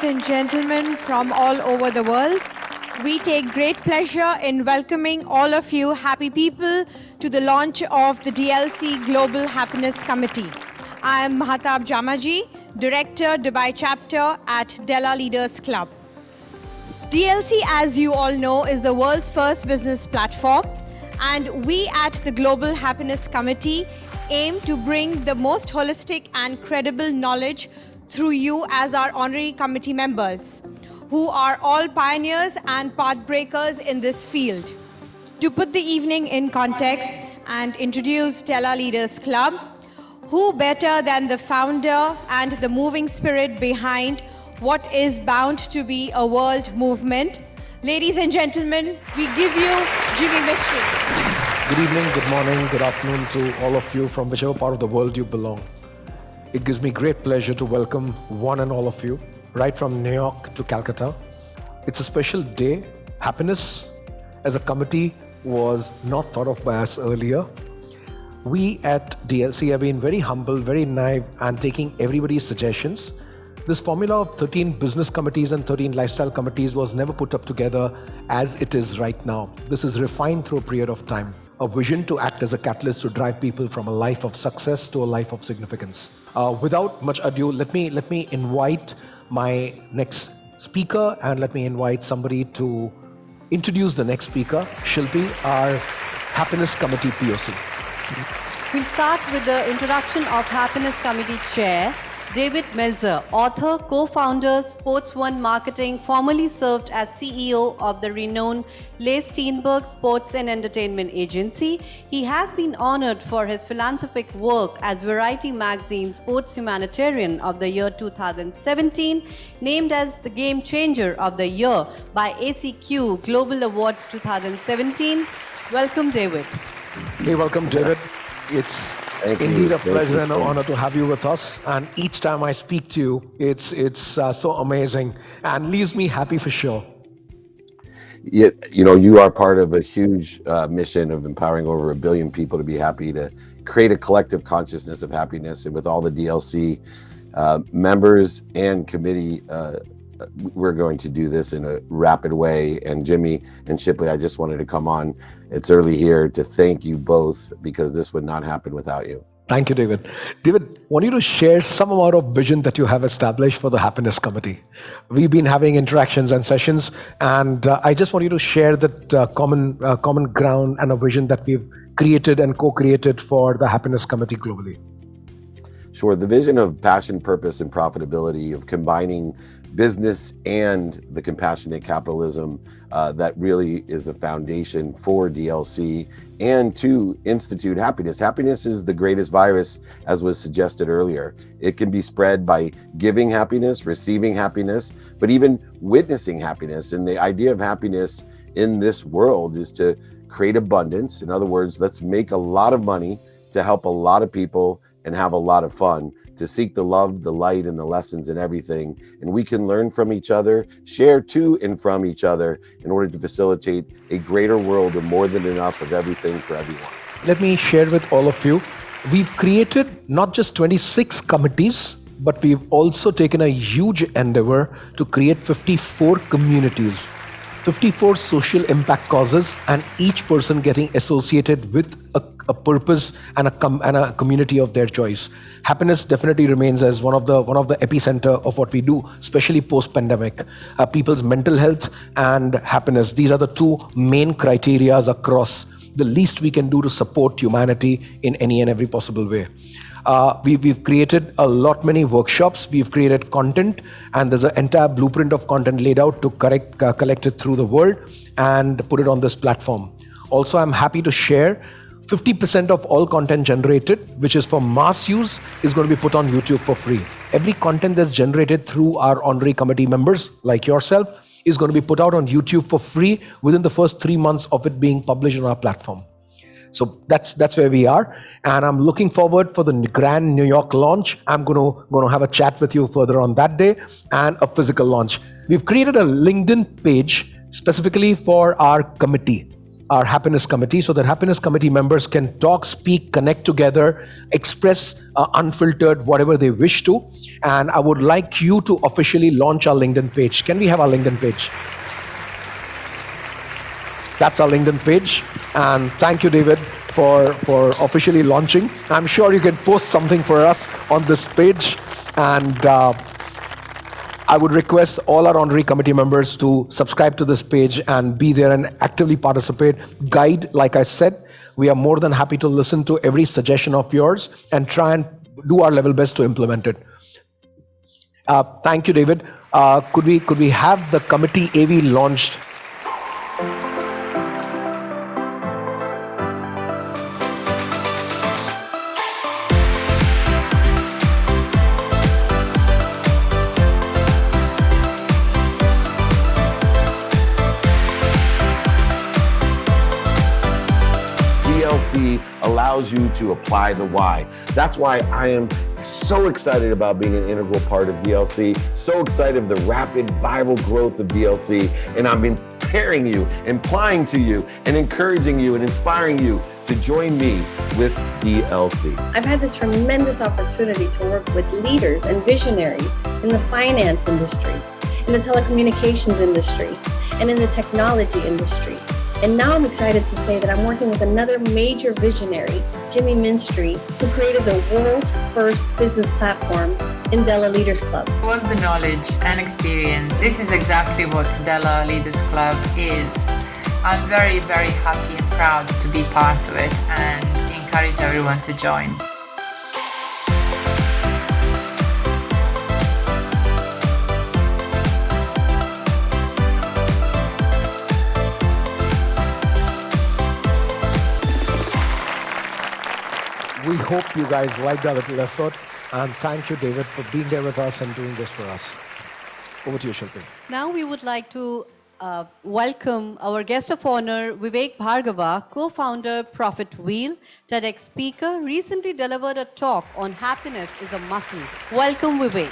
ladies and gentlemen from all over the world. We take great pleasure in welcoming all of you happy people to the launch of the DLC Global Happiness Committee. I am Mahatab Jamaji, Director, Dubai Chapter at Della Leaders Club. DLC, as you all know, is the world's first business platform, and we at the Global Happiness Committee aim to bring the most holistic and credible knowledge through you as our honorary committee members, who are all pioneers and path breakers in this field. To put the evening in context and introduce Della Leaders Club, who better than the founder and the moving spirit behind what is bound to be a world movement. Ladies and gentlemen, we give you Jimmy Mistry. Good evening, good morning, good afternoon to all of you from whichever part of the world you belong. It gives me great pleasure to welcome one and all of you, right from New York to Calcutta. It's a special day. Happiness as a committee was not thought of by us earlier. We at DLC have been very humble, very naive, and taking everybody's suggestions. This formula of 13 business committees and 13 lifestyle committees was never put up together as it is right now. This is refined through a period of time. A vision to act as a catalyst to drive people from a life of success to a life of significance. Without much ado, let me invite my next speaker, and let me invite somebody to introduce the next speaker, Shilpi, our Happiness Committee POC. We'll start with the introduction of Happiness Committee Chair, David Melzer, author, co-founder, Sports One Marketing, formerly served as CEO of the renowned Leigh Steinberg Sports and Entertainment Agency. He has been honored for his philanthropic work as Variety Magazine Sports Humanitarian of the year 2017, named as the Game Changer of the Year by ACQ Global Awards 2017. Welcome, David. Hey, welcome, David. It's indeed a pleasure and an honor to have you with us. And each time I speak to you, it's so amazing and leaves me happy for sure. Yeah, you are part of a huge mission of empowering over 1 billion people to be happy, to create a collective consciousness of happiness. And with all the DLC members and committee, we're going to do this in a rapid way. And Jimmy and Shipley, I just wanted to come on. It's early here to thank you both, because this would not happen without you. Thank you, David. David, I want you to share some amount of vision that you have established for the Happiness Committee. We've been having interactions and sessions, and I just want you to share that common ground and a vision that we've created and co-created for the Happiness Committee globally. Sure. The vision of passion, purpose, and profitability, of combining business and the compassionate capitalism that really is a foundation for DLC, and to institute happiness. Happiness is the greatest virus, as was suggested earlier. It can be spread by giving happiness, receiving happiness, but even witnessing happiness. And the idea of happiness in this world is to create abundance. In other words, let's make a lot of money to help a lot of people and have a lot of fun, to seek the love, the light, and the lessons in everything. And we can learn from each other, share to and from each other, in order to facilitate a greater world of more than enough of everything for everyone. Let me share with all of you, we've created not just 26 committees, but we've also taken a huge endeavor to create 54 communities, 54 social impact causes, and each person getting associated with a purpose and a community of their choice. Happiness definitely remains as one of the epicenter of what we do, especially post-pandemic. People's mental health and happiness, these are the two main criterias across the least we can do to support humanity in any and every possible way. We've created many workshops, we've created content, and there's an entire blueprint of content laid out to collect it through the world and put it on this platform. Also, I'm happy to share 50% of all content generated, which is for mass use, is going to be put on YouTube for free. Every content that's generated through our honorary committee members, like yourself, is going to be put out on YouTube for free within the first 3 months of it being published on our platform. So that's where we are, and I'm looking forward for the grand New York launch. I'm going to have a chat with you further on that day, and a physical launch. We've created a LinkedIn page specifically for our committee. our happiness committee, so that happiness committee members can talk, speak, connect together, express unfiltered whatever they wish to. And I would like you to officially launch our LinkedIn page. Can we have our LinkedIn page? That's our LinkedIn page. And thank you, David, for officially launching. I'm sure you can post something for us on this page. And I would request all our honorary committee members to subscribe to this page and be there and actively participate. Guide, like I said, we are more than happy to listen to every suggestion of yours and try and do our level best to implement it. Thank you, David. Could we have the committee AV launched? DLC allows you to apply the why. That's why I am so excited about being an integral part of DLC, so excited of the rapid viral growth of DLC, and I'm impairing you, implying to you, and encouraging you and inspiring you to join me with DLC. I've had the tremendous opportunity to work with leaders and visionaries in the finance industry, in the telecommunications industry, and in the technology industry. And now I'm excited to say that I'm working with another major visionary, Jimmy Mistry, who created the world's first business platform in Della Leaders Club. What's the knowledge and experience? This is exactly what Della Leaders Club is. I'm very, very happy and proud to be part of it and encourage everyone to join. We hope you guys liked our little effort. And thank you, David, for being there with us and doing this for us. Over to you, Shilpi. Now we would like to welcome our guest of honor, Vivek Bhargava, co-founder, Profit Wheel, TEDx speaker, recently delivered a talk on happiness is a muscle. Welcome, Vivek.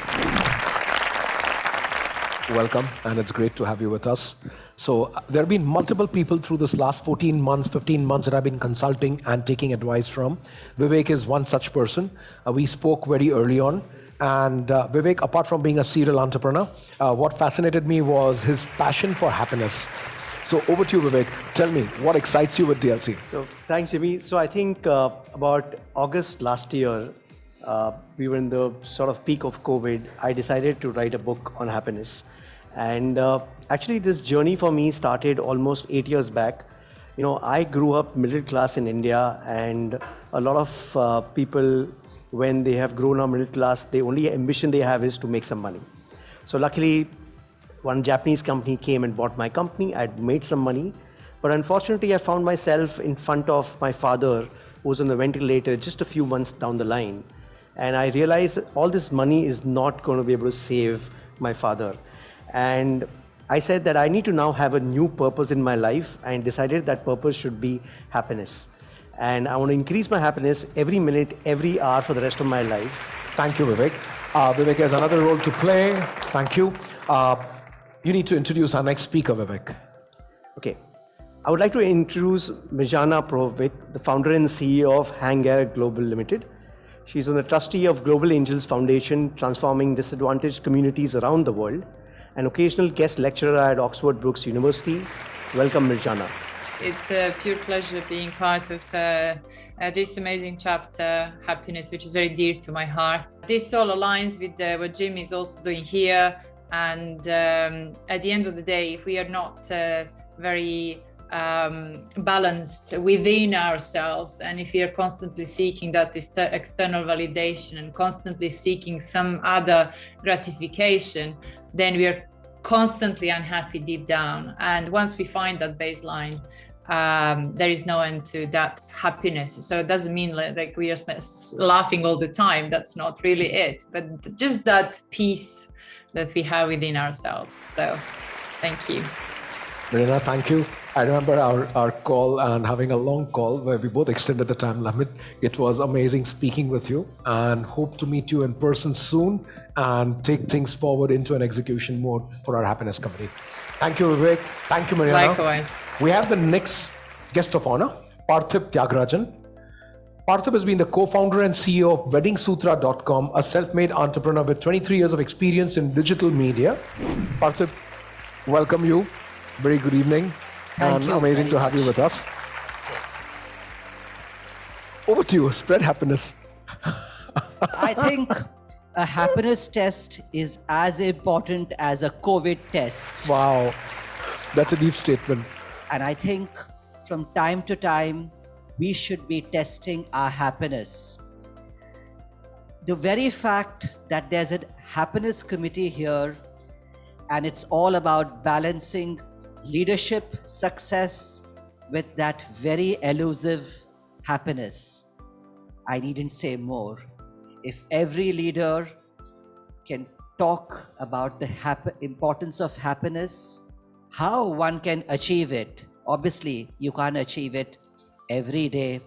Welcome, and it's great to have you with us. So there have been multiple people through this last 14 months, 15 months that I've been consulting and taking advice from. Vivek is one such person. We spoke very early on. And Vivek, apart from being a serial entrepreneur, what fascinated me was his passion for happiness. So over to you, Vivek. Tell me, what excites you with DLC? So thanks, Jimmy. So I think about August last year, we were in the sort of peak of COVID. I decided to write a book on happiness. And actually, this journey for me started almost 8 years back. You know, I grew up middle class in India, and a lot of people, when they have grown up middle class, the only ambition they have is to make some money. So luckily, one Japanese company came and bought my company. I'd made some money, but unfortunately, I found myself in front of my father, who was on the ventilator just a few months down the line. And I realized that all this money is not going to be able to save my father. And I said that I need to now have a new purpose in my life, and decided that purpose should be happiness. And I want to increase my happiness every minute, every hour for the rest of my life. Thank you, Vivek. Vivek has another role to play. Thank you. You need to introduce our next speaker, Vivek. Okay. I would like to introduce Mirjana Provit, the founder and CEO of Hangar Global Limited. She's on the trustee of Global Angels Foundation, transforming disadvantaged communities around the world, an occasional guest lecturer at Oxford Brookes University. Welcome, Mirjana. It's a pure pleasure being part of this amazing chapter, happiness, which is very dear to my heart. This all aligns with what Jim is also doing here. And at the end of the day, if we are not very balanced within ourselves, and if we are constantly seeking that external validation and constantly seeking some other gratification, then we are constantly unhappy deep down. And once we find that baseline, there is no end to that happiness. So it doesn't mean like we are laughing all the time. That's not really it, but just that peace that we have within ourselves. So thank you. Marina, thank you. I remember our call and having a long call where we both extended the time limit. It was amazing speaking with you, and hope to meet you in person soon and take things forward into an execution mode for our happiness company. Thank you, Vivek. Thank you, Marina. Likewise. We have the next guest of honor, Parthib Tyagarajan. Parthib has been the co-founder and CEO of WeddingSutra.com, a self-made entrepreneur with 23 years of experience in digital media. Parthib, welcome you. Very good evening. Thank you amazing very to have you much. with us. Over to you. Spread happiness. I think a happiness test is as important as a COVID test. Wow. That's a deep statement. And I think from time to time, we should be testing our happiness. The very fact that there's a happiness committee here and it's all about balancing leadership success with that very elusive happiness. I needn't say more. If every leader can talk about the importance of happiness, how one can achieve it. Obviously, you can't achieve it every day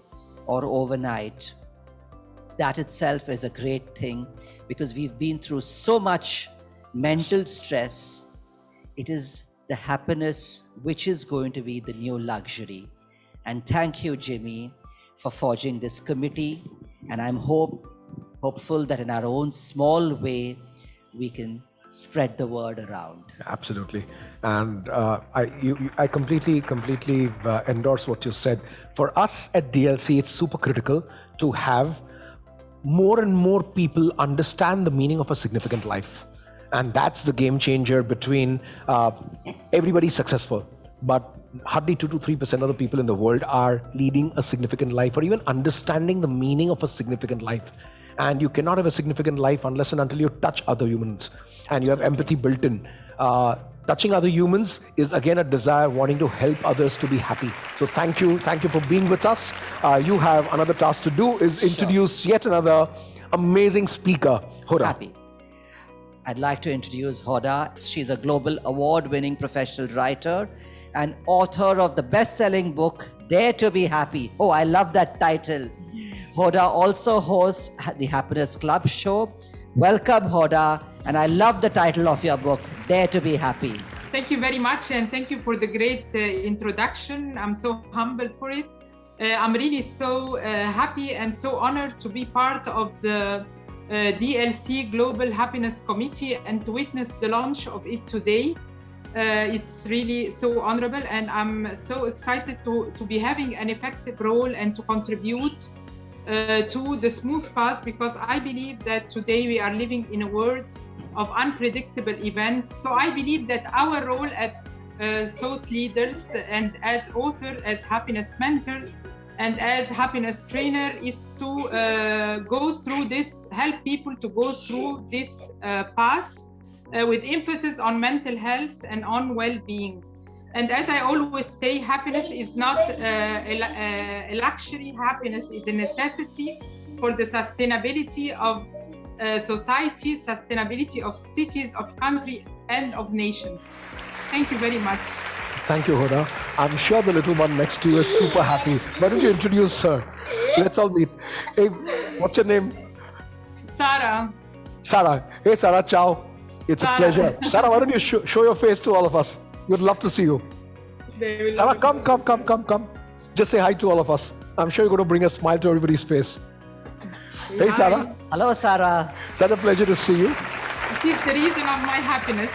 or overnight. That itself is a great thing because we've been through so much mental stress. It is the happiness which is going to be the new luxury. And thank you, Jimmy, for forging this committee. And I'm hopeful that in our own small way, we can spread the word around. Absolutely. And I completely endorse what you said. For us at DLC, it's super critical to have more and more people understand the meaning of a significant life. And that's the game changer between everybody's successful, but hardly 2 to 3% of the people in the world are leading a significant life or even understanding the meaning of a significant life. And you cannot have a significant life unless and until you touch other humans and you have empathy built in. Touching other humans is again a desire wanting to help others to be happy. So thank you for being with us. You have another task to do is introduce yet another amazing speaker, Hoda. Happy. I'd like to introduce Hoda. She's a global award-winning professional writer and author of the best-selling book, Dare to be Happy. Oh, I love that title. Hoda also hosts the Happiness Club show. Welcome, Hoda. And I love the title of your book, Dare to be Happy. Thank you very much. And thank you for the great introduction. I'm so humbled for it. I'm really so happy and so honored to be part of the DLC Global Happiness Committee and to witness the launch of it today. It's really so honorable, and I'm so excited to be having an effective role and to contribute to the smooth path, because I believe that today we are living in a world of unpredictable events. So I believe that our role as thought leaders and as authors, as happiness mentors, and as happiness trainer is to go through this, help people to go through this path with emphasis on mental health and on well-being. And as I always say, happiness is not a luxury. Happiness is a necessity for the sustainability of society, sustainability of cities, of country, and of nations. Thank you very much. Thank you, Hoda. I'm sure the little one next to you is super happy. Why don't you introduce her? Let's all meet. Hey, what's your name? Sarah. Sarah. Hey, Sarah, ciao. It's Sarah. a pleasure. Sarah, why don't you show your face to all of us? We'd love to see you. Sarah, come. Just say hi to all of us. I'm sure you're going to bring a smile to everybody's face. Hey, Hi. Sarah. Hello, Sarah. Such a pleasure to see you. She's the reason of my happiness.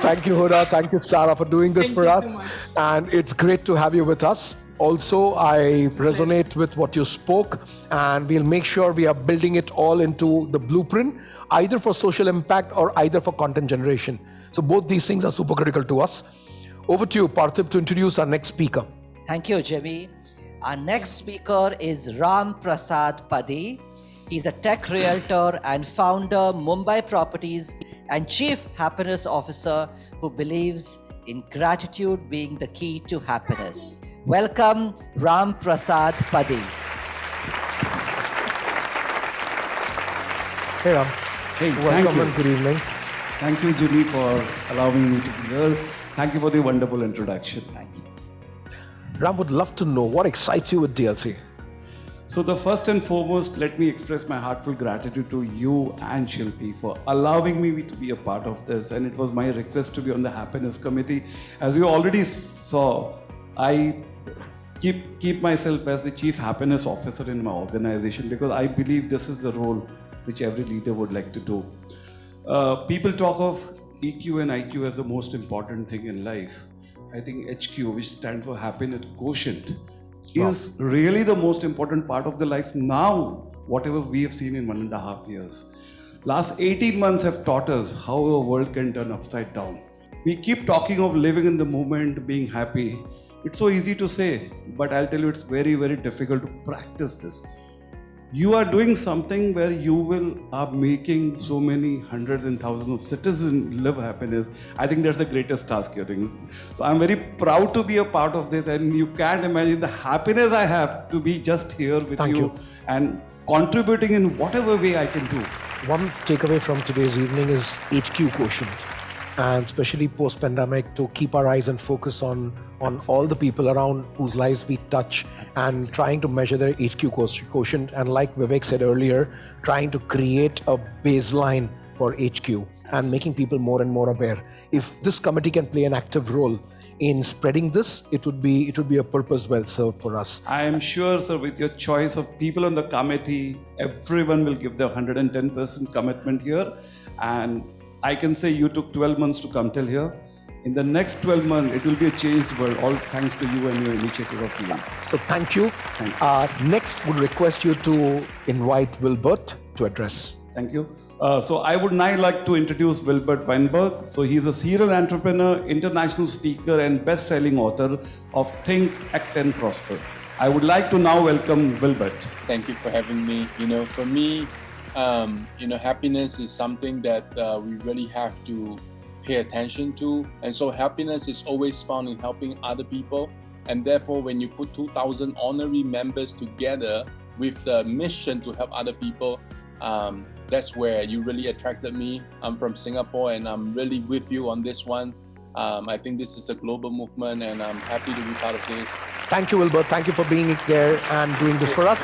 Thank you, Hoda. Thank you, Sarah, for doing this Thank for you us. so much. And it's great to have you with us. Also, I resonate with what you spoke, and we'll make sure we are building it all into the blueprint, either for social impact or either for content generation. So both these things are super critical to us. Over to you, Parthib, to introduce our next speaker. Thank you, Jimmy. Our next speaker is Ram Prasad Padi. He's a tech realtor and founder, Mumbai Properties, and Chief Happiness Officer who believes in gratitude being the key to happiness. Welcome, Ram Prasad Padi. Hey, Ram. Hey, Welcome and good evening. Thank you, Jimmy, for allowing me to be here. Thank you for the wonderful introduction. Thank you. Ram, would love to know what excites you with DLC. So the first and foremost, let me express my heartfelt gratitude to you and Shilpi for allowing me to be a part of this. And it was my request to be on the Happiness Committee. As you already saw, I keep myself as the chief happiness officer in my organization because I believe this is the role which every leader would like to do. People talk of EQ and IQ as the most important thing in life. I think HQ, which stands for happiness quotient, is really the most important part of the life now, whatever we have seen in 1.5 years. Last 18 months have taught us how a world can turn upside down. We keep talking of living in the moment, being happy. It's so easy to say, but I'll tell you it's very, very difficult to practice this. You are doing something where you are making so many hundreds and thousands of citizens live happiness. I think that's the greatest task you're doing. So I'm very proud to be a part of this, and you can't imagine the happiness I have to be just here with you and contributing in whatever way I can do. One takeaway from today's evening is HQ quotient, and especially post-pandemic, to keep our eyes and focus on all the people around whose lives we touch and trying to measure their HQ quotient. And like Vivek said earlier, trying to create a baseline for HQ and making people more and more aware. If this committee can play an active role in spreading this, it would be a purpose well served for us. I am sure, sir, with your choice of people on the committee, everyone will give their 110% commitment here. And I can say you took 12 months to come till here. In the next 12 months, it will be a changed world, all thanks to you and your initiative of DMC. So thank you. Next, would request you to invite Wilbert to address. Thank you. So I would now like to introduce Wilbert Weinberg. So he's a serial entrepreneur, international speaker, and best-selling author of Think, Act and Prosper. I would like to now welcome Wilbert. Thank you for having me. For me, happiness is something that we really have to pay attention to. And so happiness is always found in helping other people. And therefore, when you put 2,000 honorary members together with the mission to help other people, that's where you really attracted me. I'm from Singapore and I'm really with you on this one. I think this is a global movement and I'm happy to be part of this. Thank you, Wilbert. Thank you for being there and doing this for us.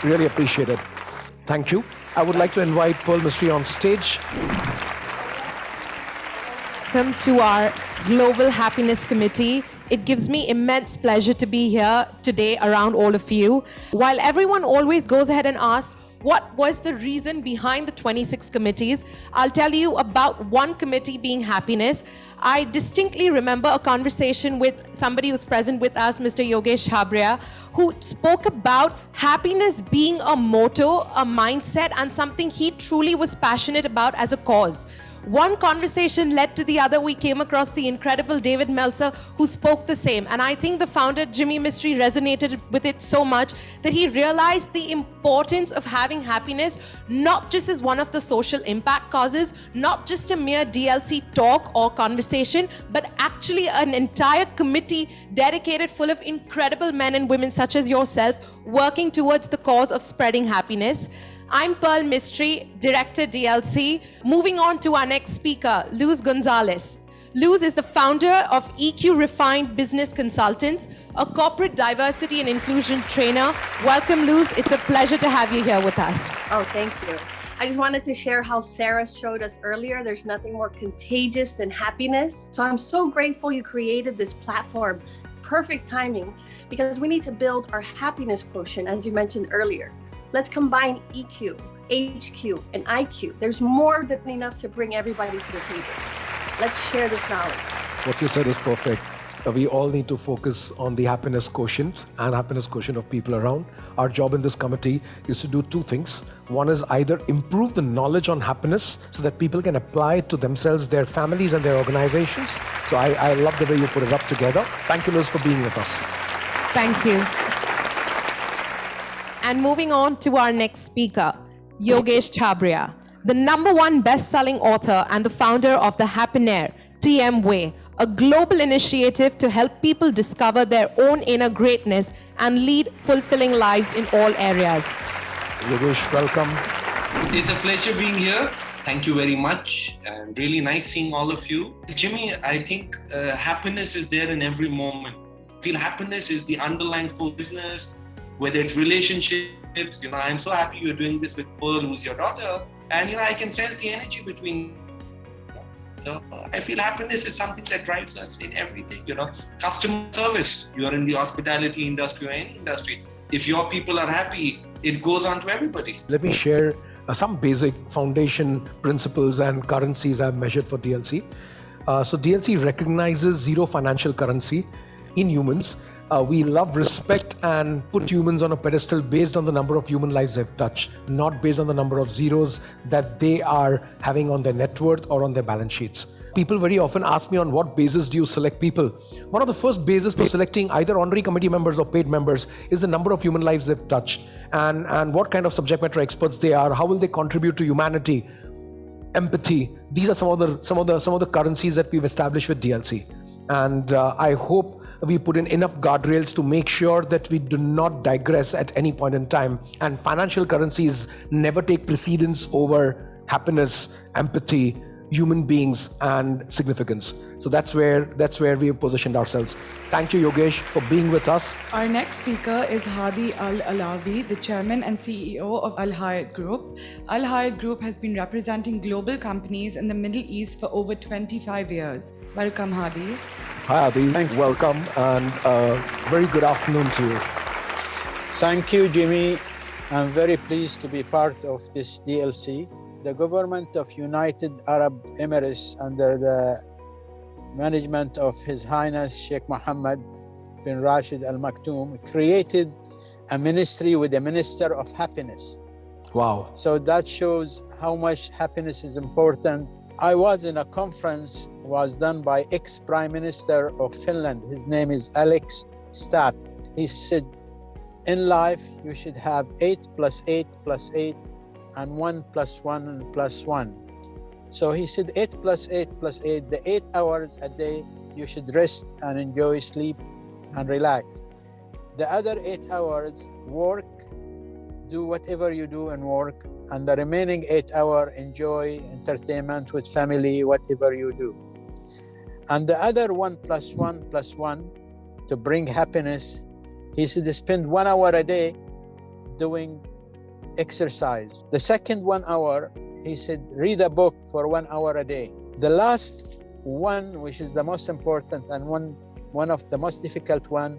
Really appreciate it. Thank you. I would like to invite Pearl Mistry on stage. Welcome to our Global Happiness Committee. It gives me immense pleasure to be here today around all of you. While everyone always goes ahead and asks, what was the reason behind the 26 committees? I'll tell you about one committee being happiness. I distinctly remember a conversation with somebody who's present with us, Mr. Yogesh Chabria, who spoke about happiness being a motto, a mindset, and something he truly was passionate about as a cause. One conversation led to the other. We came across the incredible David Meltzer, who spoke the same. And I think the founder, Jimmy Mistry, resonated with it so much that he realized the importance of having happiness, not just as one of the social impact causes, not just a mere DLC talk or conversation, but actually an entire committee dedicated full of incredible men and women such as yourself, working towards the cause of spreading happiness. I'm Pearl Mistry, Director DLC. Moving on to our next speaker, Luz Gonzalez. Luz is the founder of EQ Refined Business Consultants, a corporate diversity and inclusion trainer. Welcome, Luz. It's a pleasure to have you here with us. Oh, thank you. I just wanted to share how Sarah showed us earlier. There's nothing more contagious than happiness. So I'm so grateful you created this platform. Perfect timing, because we need to build our happiness quotient, as you mentioned earlier. Let's combine EQ, HQ, and IQ. There's more than enough to bring everybody to the table. Let's share this knowledge. What you said is perfect. We all need to focus on the happiness quotient and happiness quotient of people around. Our job in this committee is to do two things. One is either improve the knowledge on happiness so that people can apply it to themselves, their families, and their organizations. So I love the way you put it up together. Thank you, Liz, for being with us. Thank you. And moving on to our next speaker, Yogesh Chabria, the #1 best-selling author and the founder of the Happinaire TM Way, a global initiative to help people discover their own inner greatness and lead fulfilling lives in all areas. Yogesh, welcome. It's a pleasure being here. Thank you very much. And really nice seeing all of you. Jimmy, I think happiness is there in every moment. I feel happiness is the underlying full business, whether it's relationships. I'm so happy you're doing this with Pearl, who's your daughter. And, I can sense the energy between. So I feel happiness is something that drives us in everything. Customer service. You are in the hospitality industry or any industry. If your people are happy, it goes on to everybody. Let me share some basic foundation principles and currencies I've measured for DLC. So DLC recognizes zero financial currency in humans. We love, respect, and put humans on a pedestal based on the number of human lives they've touched, not based on the number of zeros that they are having on their net worth or on their balance sheets. People very often ask me, on what basis do you select people? One of the first bases for selecting either honorary committee members or paid members is the number of human lives they've touched, and what kind of subject matter experts they are. How will they contribute to humanity? Empathy. These are some of the currencies that we've established with DLC, and I hope we put in enough guardrails to make sure that we do not digress at any point in time, and financial currencies never take precedence over happiness, empathy, human beings, and significance. So that's where we have positioned ourselves. Thank you, Yogesh, for being with us. Our next speaker is Hadi Al-Alawi, the chairman and CEO of Al Hayat Group. Al Hayat Group has been representing global companies in the Middle East for over 25 years. Welcome, Hadi. Hi, Hadi. Welcome, and very good afternoon to you. Thank you, Jimmy. I'm very pleased to be part of this DLC. The government of United Arab Emirates, under the management of His Highness Sheikh Mohammed bin Rashid Al Maktoum, created a ministry with a Minister of Happiness. Wow. So that shows how much happiness is important. I was in a conference was done by ex-Prime Minister of Finland. His name is Alex Stubb. He said, in life, you should have 8 + 8 + 8 and 1 + 1 and +1. So he said 8 + 8 + 8, the 8 hours a day, you should rest and enjoy sleep and relax. The other 8 hours, work, do whatever you do and work, and the remaining 8 hours, enjoy entertainment with family, whatever you do. And the other 1 + 1 + 1 to bring happiness, he said spend 1 hour a day doing exercise. The second 1 hour, he said read a book for 1 hour a day. The last one, which is the most important and one of the most difficult one,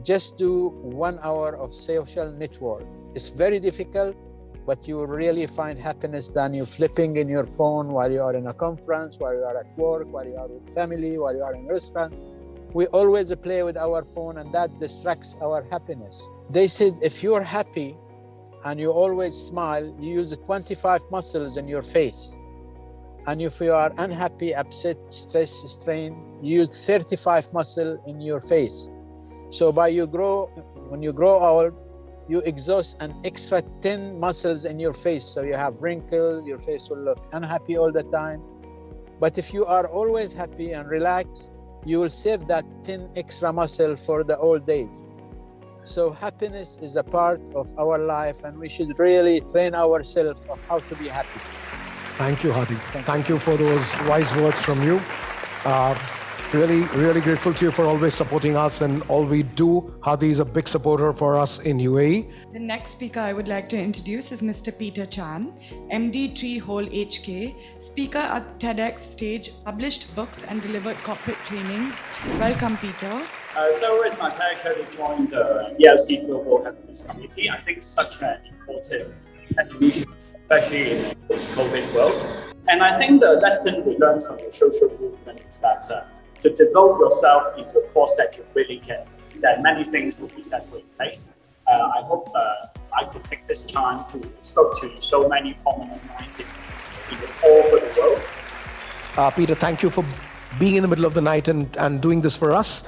just do 1 hour of social network. It's very difficult, but you will really find happiness than you flipping in your phone while you are in a conference, while you are at work, while you are with family, while you are in a restaurant. We always play with our phone, and that distracts our happiness. They said if you're happy and you always smile, you use 25 muscles in your face. And if you are unhappy, upset, stressed, strained, you use 35 muscles in your face. So when you grow old, you exhaust an extra 10 muscles in your face. So you have wrinkles, your face will look unhappy all the time. But if you are always happy and relaxed, you will save that 10 extra muscle for the old age. So happiness is a part of our life, and we should really train ourselves of how to be happy. Thank you, Hadi. Thank you for those wise words from you. Really, really grateful to you for always supporting us and all we do. Hadi is a big supporter for us in UAE. The next speaker I would like to introduce is Mr. Peter Chan, MD Treehole HK, speaker at TEDx stage, published books and delivered corporate trainings. Welcome, Peter. So it's my pleasure to join the DLC Global Happiness Committee. I think such an important initiative, especially in the post-COVID world. And I think the lesson we learned from the social movement is that to devote yourself into a cause that you really care, that many things will be settled in place. I hope I could take this time to speak to so many prominent minds in all over the world. Peter, thank you for being in the middle of the night and doing this for us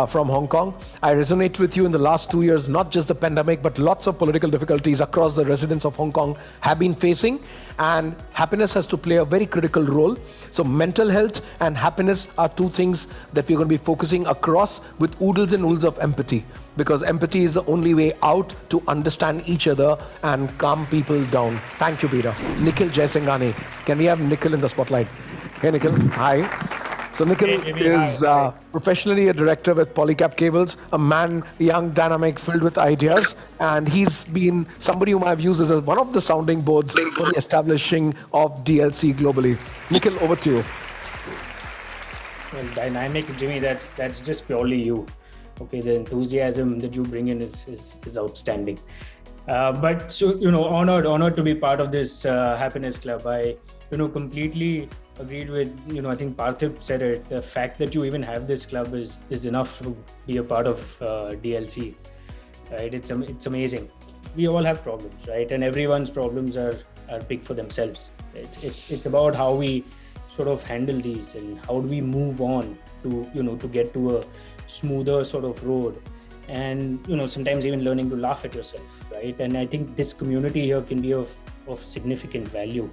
from Hong Kong. I resonate with you in the last 2 years, not just the pandemic, but lots of political difficulties across the residents of Hong Kong have been facing, and happiness has to play a very critical role. So mental health and happiness are two things that we're going to be focusing across with oodles and oodles of empathy, because empathy is the only way out to understand each other and calm people down. Thank you, Peter. Nikhil Jaisinghani. Can we have Nikhil in the spotlight? Hey, Nikhil. Hi. So Nikhil is professionally a director with Polycap Cables, a man, young, dynamic, filled with ideas. And he's been somebody whom I've used as one of the sounding boards for the establishing of DLC globally. Nikhil, over to you. Well, dynamic, Jimmy, that's just purely you. Okay, the enthusiasm that you bring in is outstanding. But so, honored to be part of this happiness club. I completely agreed with, I think Parthiv said it, the fact that you even have this club is enough to be a part of DLC, right? It's amazing. We all have problems, right? And everyone's problems are big for themselves. It's about how we sort of handle these and how do we move on to get to a smoother sort of road, and sometimes even learning to laugh at yourself, right? And I think this community here can be of significant value.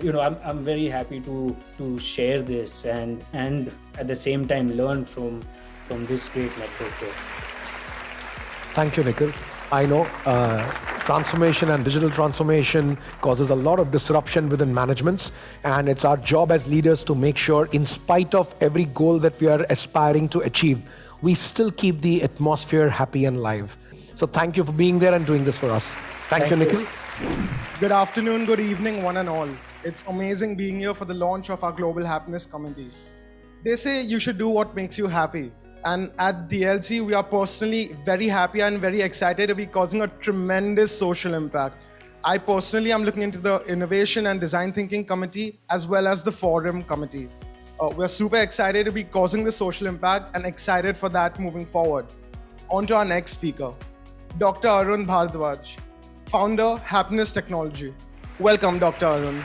I'm very happy to share this and at the same time learn from this great network here. Thank you, Nikhil. I know transformation and digital transformation causes a lot of disruption within managements, and it's our job as leaders to make sure, in spite of every goal that we are aspiring to achieve, we still keep the atmosphere happy and live. So thank you for being there and doing this for us. Thank you, Nikhil. Good afternoon, good evening, one and all. It's amazing being here for the launch of our Global Happiness Committee. They say you should do what makes you happy. And at DLC, we are personally very happy and very excited to be causing a tremendous social impact. I personally am looking into the Innovation and Design Thinking Committee as well as the Forum Committee. We're super excited to be causing the social impact and excited for that moving forward. On to our next speaker, Dr. Arun Bhardwaj, founder, Happiness Technology. Welcome, Dr. Arun.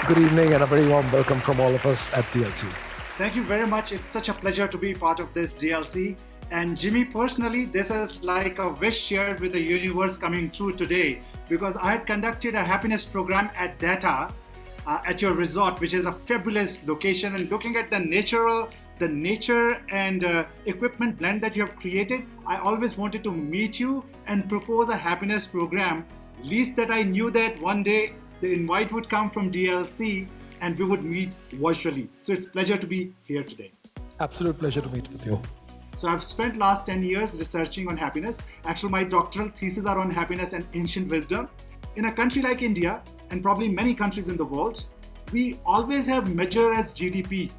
Good evening and a very warm welcome from all of us at DLC. Thank you very much. It's such a pleasure to be part of this DLC. And Jimmy, personally, this is like a wish shared with the universe coming true today, because I had conducted a happiness program at Della, at your resort, which is a fabulous location. And looking at the nature and equipment blend that you have created, I always wanted to meet you and propose a happiness program. Least that I knew that one day the invite would come from DLC and we would meet virtually. So it's a pleasure to be here today. Absolute pleasure to meet with you. So I've spent last 10 years researching on happiness. Actually, my doctoral thesis are on happiness and ancient wisdom. In a country like India, and probably many countries in the world, we always have measure as GDP.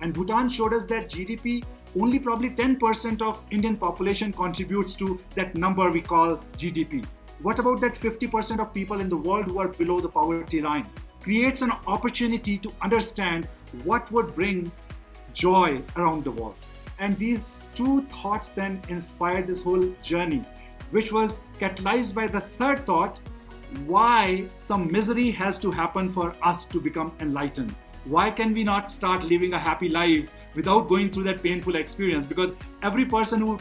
And Bhutan showed us that GDP, only probably 10% of Indian population contributes to that number we call GDP. What about that 50% of people in the world who are below the poverty line? Creates an opportunity to understand what would bring joy around the world. And these two thoughts then inspired this whole journey, which was catalyzed by the third thought, why some misery has to happen for us to become enlightened. Why can we not start living a happy life without going through that painful experience? Because every person who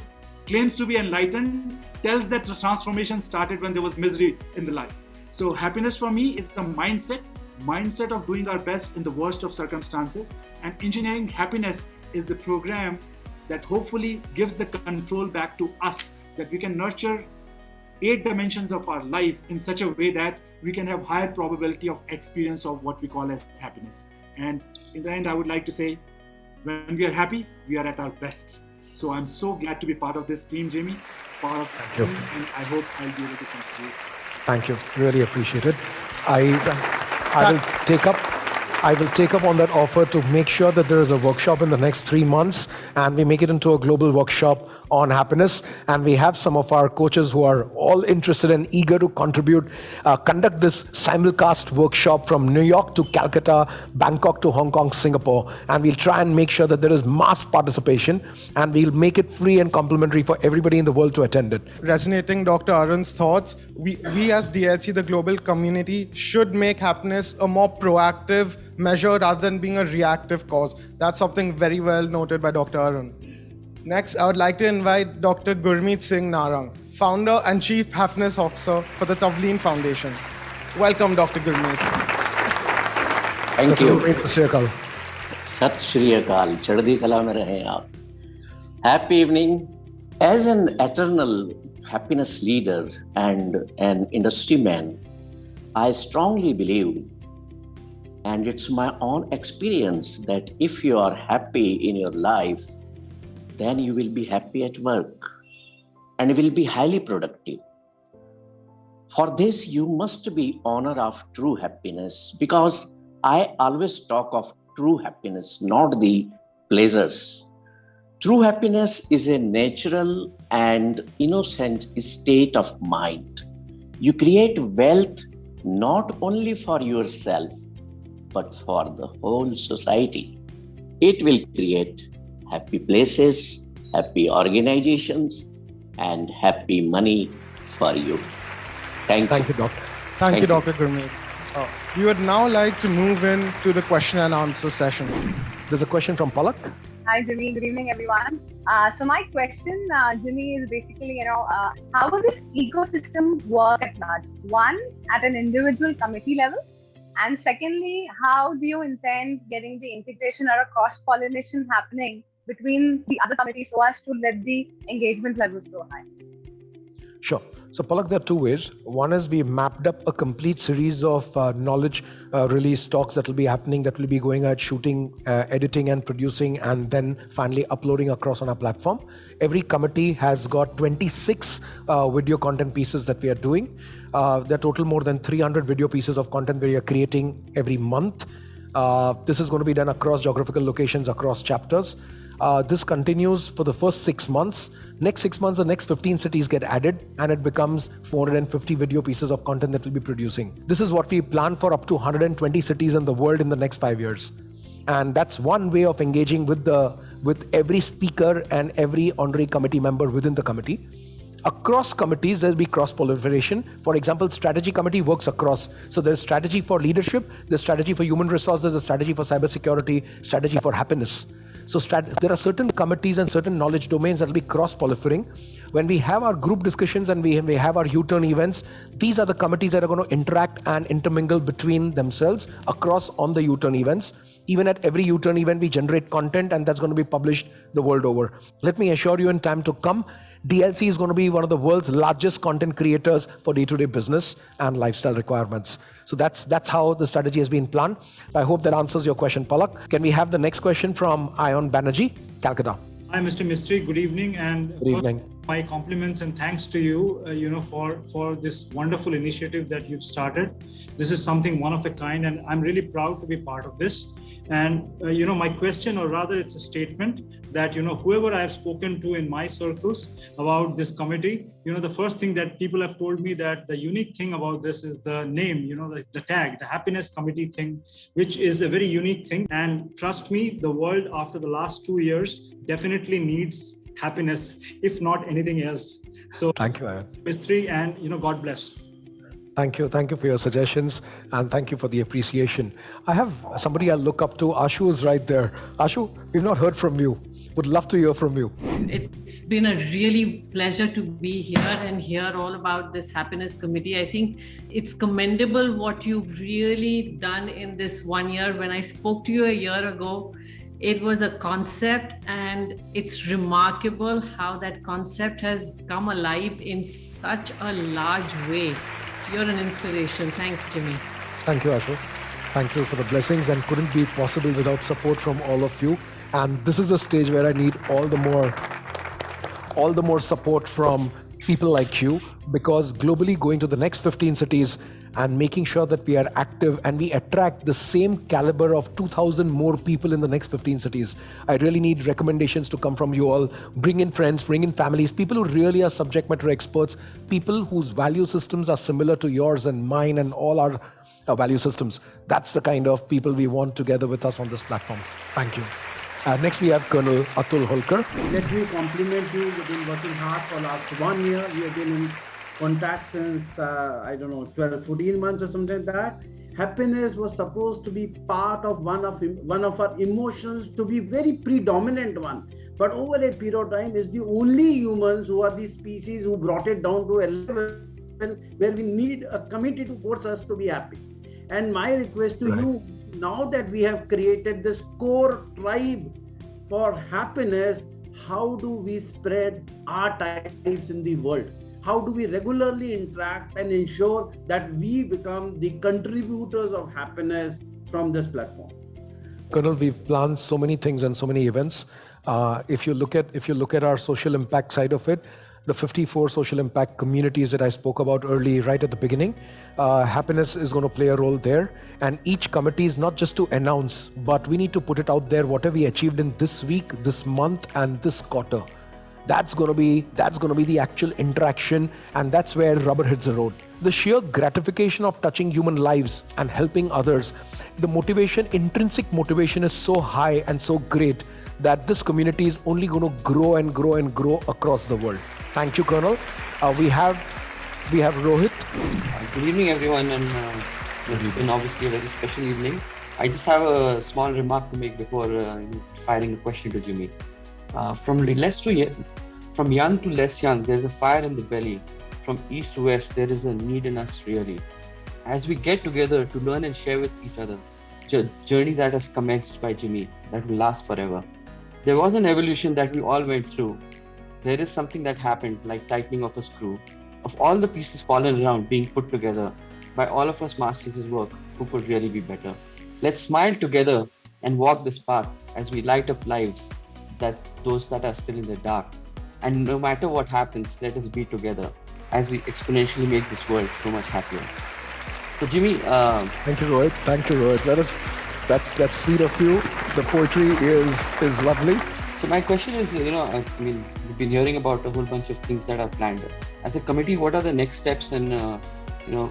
claims to be enlightened tells that the transformation started when there was misery in the life. So happiness for me is the mindset of doing our best in the worst of circumstances, and engineering happiness is the program that hopefully gives the control back to us, that we can nurture 8 dimensions of our life in such a way that we can have higher probability of experience of what we call as happiness. And in the end, I would like to say, when we are happy, we are at our best. So I'm so glad to be part of this team, Jimmy, part of the team, and I hope I'll be able to contribute. Thank you. Really appreciate it. I will take up on that offer to make sure that there is a workshop in the next 3 months and we make it into a global workshop on happiness. And we have some of our coaches who are all interested and eager to contribute, conduct this simulcast workshop from New York to Calcutta, Bangkok to Hong Kong, Singapore. And we'll try and make sure that there is mass participation and we'll make it free and complimentary for everybody in the world to attend it. Resonating Dr. Arun's thoughts, we as DLC, the global community, should make happiness a more proactive measure rather than being a reactive cause. That's something very well noted by Dr. Arun. Next, I would like to invite Dr. Gurmeet Singh Narang, founder and chief happiness officer for the Tavleen Foundation. Welcome, Dr. Gurmeet. Thank you. Sat Shri Akal. Sat Shri Akal. Chaddi kala mein rahe aap. Happy evening. As an eternal happiness leader and an industry man, I strongly believe, and it's my own experience, that if you are happy in your life, then you will be happy at work and you will be highly productive. For this, you must be owner of true happiness, because I always talk of true happiness, not the pleasures. True happiness is a natural and innocent state of mind. You create wealth not only for yourself, but for the whole society. It will create happy places, happy organizations, and happy money for you. Thank you. Thank you, Doctor. Thank you, Dr. Gurmeet. We would now like to move into the question and answer session. There's a question from Palak. Hi, Jimmy. Good evening, everyone. So my question, Jimmy, is basically, how will this ecosystem work at large? One, at an individual committee level, and secondly, how do you intend getting the integration or a cross-pollination happening between the other committees so as to let the engagement levels go high? Sure. So Palak, there are two ways. One is we mapped up a complete series of knowledge release talks that will be happening, that will be going out shooting, editing and producing, and then finally uploading across on our platform. Every committee has got 26 video content pieces that we are doing. There are total more than 300 video pieces of content we are creating every month. This is going to be done across geographical locations, across chapters. This continues for the first 6 months. Next 6 months, the next 15 cities get added, and it becomes 450 video pieces of content that we'll be producing. This is what we plan for up to 120 cities in the world in the next 5 years. And that's one way of engaging with every speaker and every honorary committee member within the committee. Across committees, there'll be cross-proliferation. For example, strategy committee works across. So there's strategy for leadership, there's strategy for human resources, there's strategy for cybersecurity, strategy for happiness. So there are certain committees and certain knowledge domains that will be cross-proliferating. When we have our group discussions and we have our U-turn events, these are the committees that are going to interact and intermingle between themselves across on the U-turn events. Even at every U-turn event, we generate content, and that's going to be published the world over. Let me assure you, in time to come, DLC is going to be one of the world's largest content creators for day-to-day business and lifestyle requirements. So that's how the strategy has been planned. I hope that answers your question, Palak. Can we have the next question from Ayon Banerjee, Calcutta? Hi, Mr. Mistry. Good evening, and good evening. My compliments and thanks to you, for this wonderful initiative that you've started. This is something one of a kind, and I'm really proud to be part of this. And my question, or rather, it's a statement that whoever I have spoken to in my circles about this committee, the first thing that people have told me that the unique thing about this is the name, the tag, the happiness committee thing, which is a very unique thing. And trust me, the world after the last 2 years definitely needs happiness, if not anything else. So thank you, Mistry, and God bless. Thank you for your suggestions, and thank you for the appreciation. I have somebody I look up to. Ashu is right there. Ashu, we've not heard from you. Would love to hear from you. It's been a really pleasure to be here and hear all about this happiness committee. I think it's commendable what you've really done in this 1 year. When I spoke to you a year ago, it was a concept, and it's remarkable how that concept has come alive in such a large way. You're an inspiration. Thanks, Jimmy. Thank you, Ashu. Thank you for the blessings, and couldn't be possible without support from all of you. And this is a stage where I need all the more support from people like you, because globally going to the next 15 cities and making sure that we are active and we attract the same caliber of 2,000 more people in the next 15 cities. I really need recommendations to come from you all. Bring in friends, bring in families, people who really are subject matter experts, people whose value systems are similar to yours and mine and all our value systems. That's the kind of people we want together with us on this platform. Thank you. Next, we have Colonel Atul Holkar. Let me compliment you. You've been working hard for last 1 year. We have been in contact since, 12, 14 months or something like that. Happiness was supposed to be part of one of our emotions, to be very predominant one. But over a period of time, it's the only humans who are the species who brought it down to a level where we need a committee to force us to be happy. And my request to you, now that we have created this core tribe for happiness, how do we spread our types in the world? How do we regularly interact and ensure that we become the contributors of happiness from this platform? Colonel, we've planned so many things and so many events. If you look at our social impact side of it, the 54 social impact communities that I spoke about early, right at the beginning. Happiness is going to play a role there. And each committee is not just to announce, but we need to put it out there, whatever we achieved in this week, this month, and this quarter. That's going to be the actual interaction, and that's where rubber hits the road. The sheer gratification of touching human lives and helping others, the motivation, intrinsic motivation is so high and so great that this community is only going to grow and grow and grow across the world. Thank you, Colonel. We have Rohit. Good evening, everyone, and it's been obviously a very special evening. I just have a small remark to make before firing a question to Jimmy. From young to less young, there's a fire in the belly. From east to west, there is a need in us really. As we get together to learn and share with each other, journey that has commenced by Jimmy, that will last forever. There was an evolution that we all went through. There is something that happened, like tightening of a screw, of all the pieces fallen around being put together by all of us masters of work who could really be better. Let's smile together and walk this path as we light up lives, that those that are still in the dark. And no matter what happens, let us be together as we exponentially make this world so much happier. So Jimmy, thank you, Rohit. Thank you, Rohit. That's sweet of you. The poetry is lovely. So my question is, we've been hearing about a whole bunch of things that are planned. As a committee, what are the next steps, and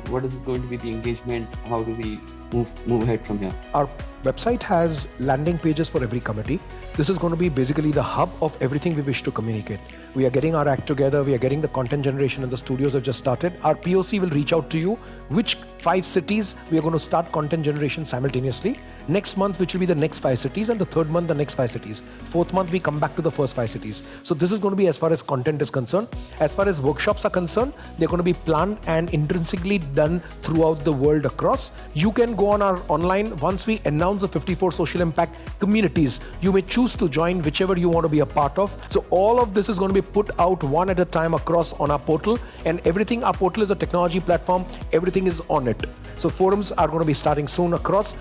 what is going to be the engagement? How do we move ahead from here? Our website has landing pages for every committee. This is going to be basically the hub of everything we wish to communicate. We are getting our act together. We are getting the content generation, and the studios have just started. Our POC will reach out to you. Which 5 cities we are going to start content generation simultaneously. Next month, which will be the next 5 cities, and the third month, the next 5 cities. Fourth month, we come back to the first 5 cities. So this is going to be as far as content is concerned. As far as workshops are concerned, they're going to be planned and intrinsically done throughout the world across. You can go on our online. Once we announce the 54 social impact communities, you may choose to join whichever you want to be a part of. So all of this is going to be put out one at a time across on our portal, and everything, our portal is a technology platform. Everything is on it. So forums are going to be starting soon across.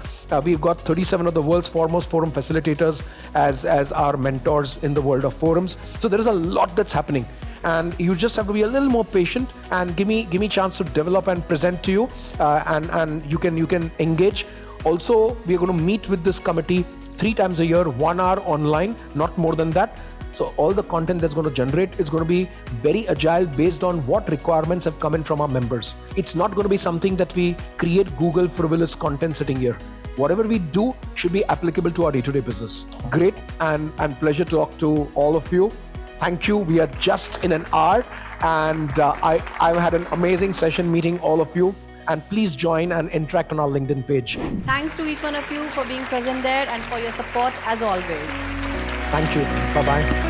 We've got 37 of the world's foremost forum facilitators as our mentors in the world of forums. So there is a lot that's happening, and you just have to be a little more patient and give me chance to develop and present to you, and you can engage. Also, we are going to meet with this committee 3 times a year, 1 hour online, not more than that. So all the content that's going to generate is going to be very agile based on what requirements have come in from our members. It's not going to be something that we create Google frivolous content sitting here. Whatever we do should be applicable to our day-to-day business. Great, and pleasure to talk to all of you. Thank you. We are just in an hour, and I've had an amazing session meeting all of you. And please join and interact on our LinkedIn page. Thanks to each one of you for being present there and for your support as always. Thank you. Bye-bye.